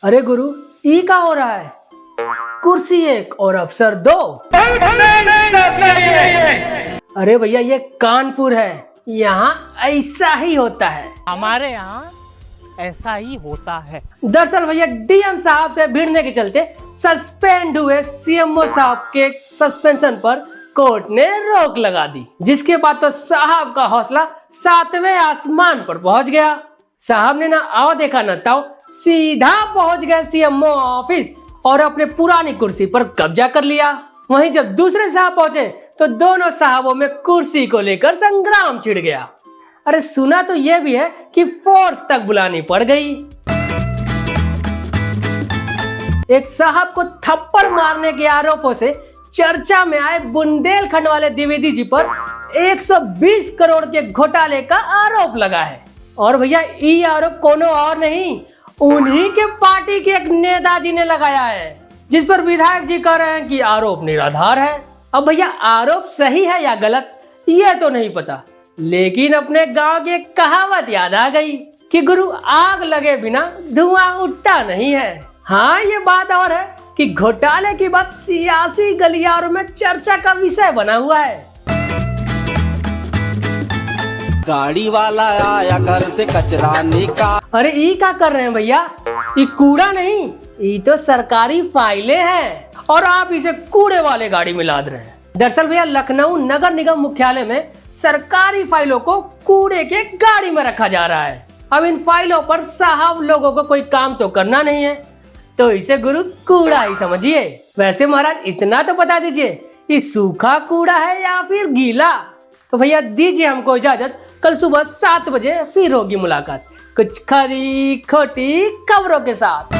अरे गुरु, ई का हो रहा है? कुर्सी एक और अफसर दो। अरे भैया, ये कानपुर है, यहाँ ऐसा ही होता है। हमारे यहाँ ऐसा ही होता है। दरअसल भैया, डीएम साहब से भिड़ने के चलते सस्पेंड हुए सीएमओ साहब के सस्पेंशन पर कोर्ट ने रोक लगा दी, जिसके बाद तो साहब का हौसला 7वें आसमान पर पहुंच गया। साहब ने ना आओ देखा न ताओ, सीधा पहुंच गए सीएमओ ऑफिस और अपने पुरानी कुर्सी पर कब्जा कर लिया। वहीं जब दूसरे साहब पहुंचे तो दोनों साहबों में कुर्सी को लेकर संग्राम छिड़ गया। अरे सुना तो यह भी है कि फोर्स तक बुलानी पड़ गई। एक साहब को थप्पड़ मारने के आरोपों से चर्चा में आए बुंदेलखंड वाले द्विवेदी जी पर 120 करोड़ के घोटाले का आरोप लगा है। और भैया, ये आरोप कोनो और नहीं, उन्हीं के पार्टी के एक नेताजी ने लगाया है, जिस पर विधायक जी कह रहे हैं कि आरोप निराधार है। अब भैया, आरोप सही है या गलत ये तो नहीं पता, लेकिन अपने गांव की एक कहावत याद आ गई कि गुरु, आग लगे बिना धुआं उठता नहीं है। हाँ, ये बात और है कि घोटाले की बात सियासी गलियारों में चर्चा का विषय बना हुआ है। गाड़ी वाला आया घर से कचरा निकाल। अरे ई क्या कर रहे हैं भैया? ये कूड़ा नहीं, ये तो सरकारी फाइलें हैं और आप इसे कूड़े वाले गाड़ी में लाद रहे हैं। दरअसल भैया, लखनऊ नगर निगम मुख्यालय में सरकारी फाइलों को कूड़े के गाड़ी में रखा जा रहा है। अब इन फाइलों पर साहब लोगों को कोई काम तो करना नहीं है, तो इसे गुरु कूड़ा ही समझिए। वैसे महाराज, इतना तो बता दीजिए, ये सूखा कूड़ा है या फिर गीला? तो भैया दीजिए हमको इजाजत, कल सुबह 7 बजे फिर होगी मुलाकात कुछ खरी खोटी खबरों के साथ।